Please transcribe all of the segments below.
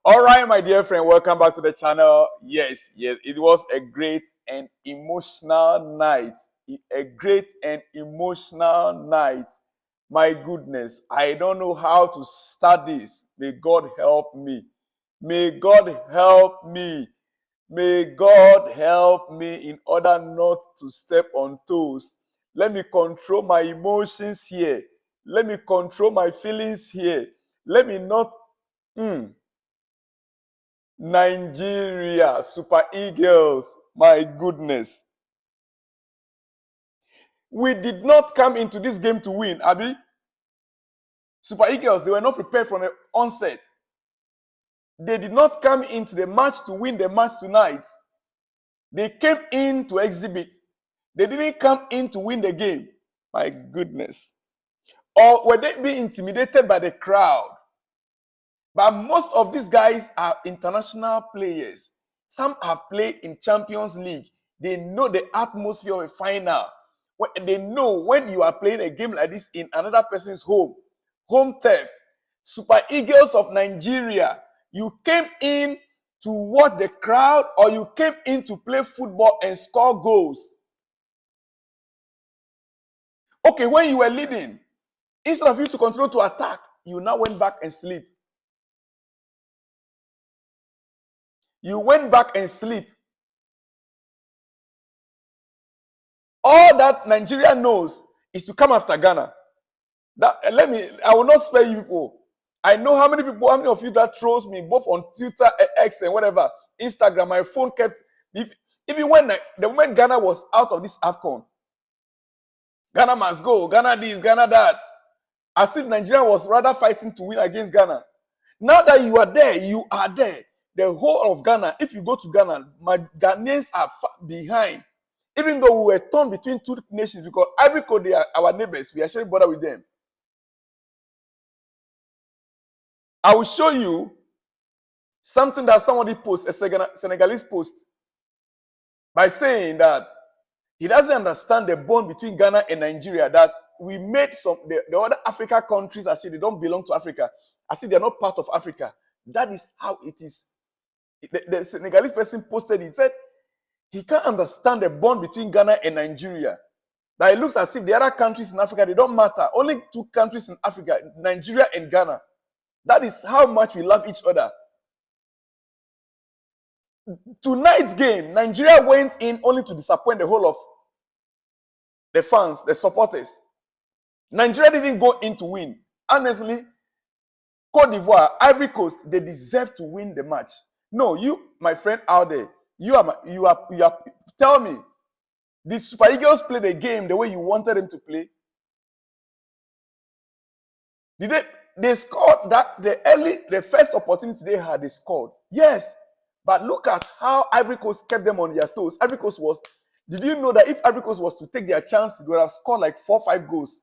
All right, my dear friend, welcome back to the channel. Yes, it was a great and emotional night. A great and emotional night. My goodness, I don't know how to start this. May God help me. May God help me. May God help me in order not to step on toes. Let me control my emotions here. Let me control my feelings here. Let me not. Nigeria, Super Eagles, my goodness. We did not come into this game to win, Abi. Super Eagles, they were not prepared from the onset. They did not come into the match to win the match tonight. They came in to exhibit. They didn't come in to win the game. My goodness. Or were they being intimidated by the crowd? But most of these guys are international players. Some have played in Champions League. They know the atmosphere of a final. They know when you are playing a game like this in another person's home turf. Super Eagles of Nigeria, you came in to watch the crowd or you came in to play football and score goals. Okay, when you were leading, instead of you to continue to attack, you now went back and sleep. You went back and sleep. All that Nigeria knows is to come after Ghana. I will not spare you people. I know how many of you that trolls me, both on Twitter, X, and whatever, Instagram. My phone kept, even when the moment Ghana was out of this AFCON, Ghana must go, Ghana this, Ghana that, as if Nigeria was rather fighting to win against Ghana. Now that you are there. The whole of Ghana, if you go to Ghana, my Ghanaians are behind. Even though we were torn between two nations, because Ivory Coast, they are our neighbors, we are sharing border with them. I will show you something that somebody posted, a Senegalese post, by saying that he doesn't understand the bond between Ghana and Nigeria, that we made the other African countries as if they don't belong to Africa, as if they're not part of Africa. That is how it is. The Senegalese person posted, he said, he can't understand the bond between Ghana and Nigeria. That it looks as if the other countries in Africa, they don't matter. Only two countries in Africa, Nigeria and Ghana. That is how much we love each other. Tonight's game, Nigeria went in only to disappoint the whole of the fans, the supporters. Nigeria didn't go in to win. Honestly, Cote d'Ivoire, Ivory Coast, they deserve to win the match. No, you, my friend out there, you are. Tell me, did Super Eagles play the game the way you wanted them to play? Did they scored that the first opportunity they had, they scored. Yes, but look at how Ivory Coast kept them on their toes. Ivory Coast was. Did you know that if Ivory Coast was to take their chance, they would have scored like 4 or 5 goals?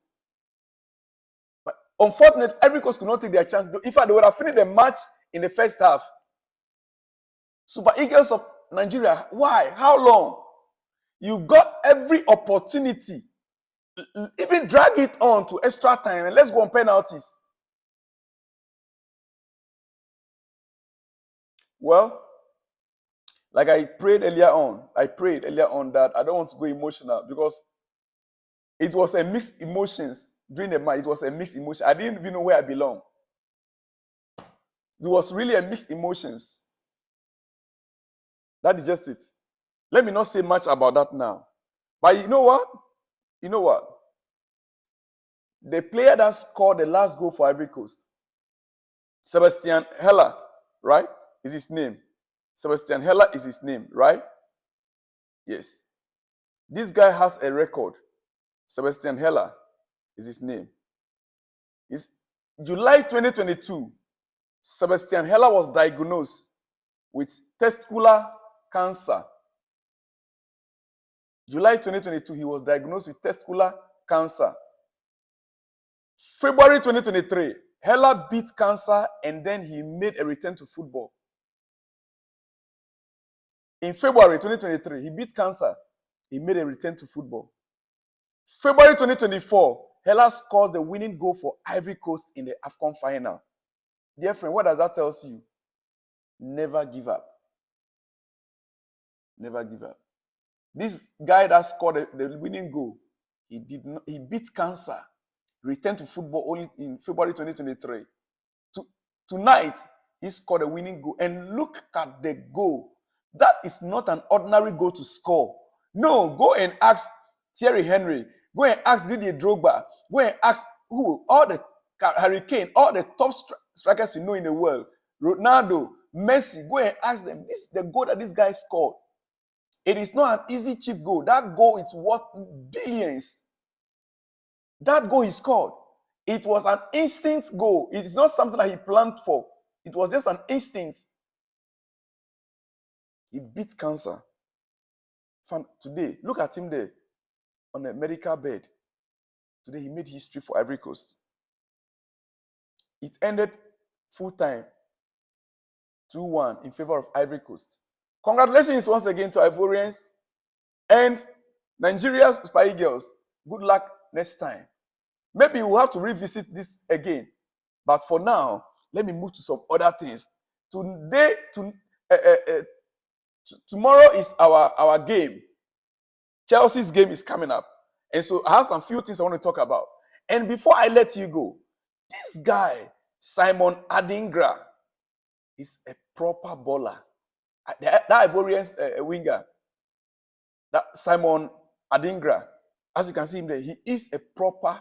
But unfortunately, Ivory Coast could not take their chance. In fact, they would have finished the match in the first half. Super Eagles of Nigeria, why? How long? You got every opportunity. Even drag it on to extra time and let's go on penalties. Well, like I prayed earlier on that I don't want to go emotional because it was a mixed emotions during the match. It was a mixed emotion. I didn't even know where I belong. It was really a mixed emotions. That is just it. Let me not say much about that now. But you know what? The player that scored the last goal for Ivory Coast, Sebastian Hela, right, is his name. Sebastian Hela is his name, right? Yes. This guy has a record. Sebastian Hela is his name. It's July 2022. Sebastian Hela was diagnosed with testicular cancer. July 2022, he was diagnosed with testicular cancer. February 2023, Hela beat cancer and then he made a return to football. In February 2023, he beat cancer. He made a return to football. February 2024, Hela scored the winning goal for Ivory Coast in the AFCON final. Dear friend, what does that tell you? Never give up. Never give up. This guy that scored the winning goal, he beat cancer, returned to football only in February 2023. Tonight, he scored a winning goal. And look at the goal. That is not an ordinary goal to score. No, go and ask Thierry Henry. Go and ask Didier Drogba. Go and ask who? All the Hurricane, all the top strikers you know in the world. Ronaldo, Messi. Go and ask them. This is the goal that this guy scored. It is not an easy, cheap goal. That goal is worth billions. That goal he scored. It was an instinct goal. It is not something that he planned for. It was just an instinct. He beat cancer. Today, look at him there on a medical bed. Today, he made history for Ivory Coast. It ended full time 2-1 in favor of Ivory Coast. Congratulations once again to Ivorians and Nigeria's Super Eagles. Good luck next time. Maybe we'll have to revisit this again. But for now, let me move to some other things. Tomorrow is our game. Chelsea's game is coming up. And so I have some few things I want to talk about. And before I let you go, this guy, Simon Adingra, is a proper baller. That Ivorian winger, that Simon Adingra, as you can see him there, he is a proper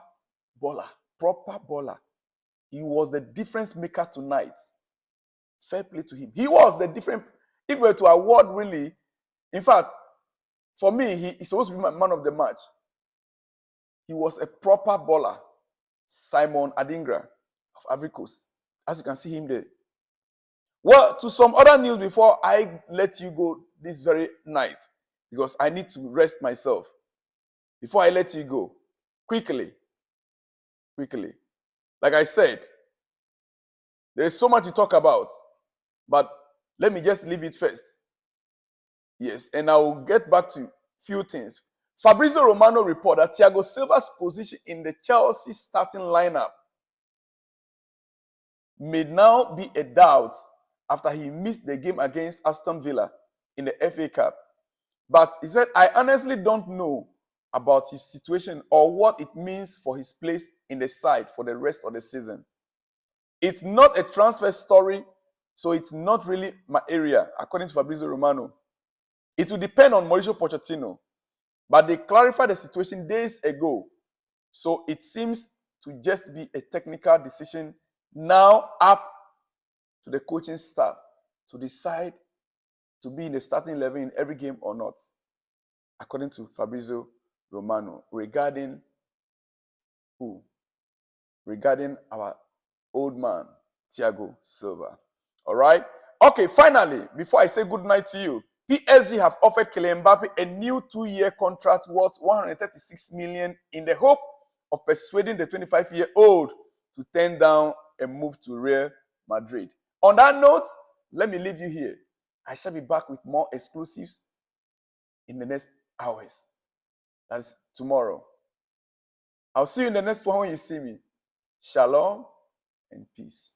baller. Proper baller. He was the difference maker tonight. Fair play to him. He was the difference. If we were to award really, in fact, for me, he's supposed to be my man of the match. He was a proper baller. Simon Adingra of Ivory Coast. As you can see him there. Well, to some other news before I let you go this very night, because I need to rest myself. Before I let you go, quickly. Like I said, there is so much to talk about, but let me just leave it first. Yes, and I will get back to a few things. Fabrizio Romano reported that Thiago Silva's position in the Chelsea starting lineup may now be a doubt after he missed the game against Aston Villa in the FA Cup. But he said, I honestly don't know about his situation or what it means for his place in the side for the rest of the season. It's not a transfer story, so it's not really my area, according to Fabrizio Romano. It will depend on Mauricio Pochettino, but they clarified the situation days ago, so it seems to just be a technical decision now up to the coaching staff to decide to be in the starting 11 in every game or not, according to Fabrizio Romano, regarding who? Regarding our old man, Thiago Silva. All right? Okay, finally, before I say good night to you, PSG have offered Kylian Mbapp a new 2-year contract worth 136 million in the hope of persuading the 25-year-old to turn down and move to Real Madrid. On that note, let me leave you here. I shall be back with more exclusives in the next hours. That's tomorrow. I'll see you in the next one when you see me. Shalom and peace.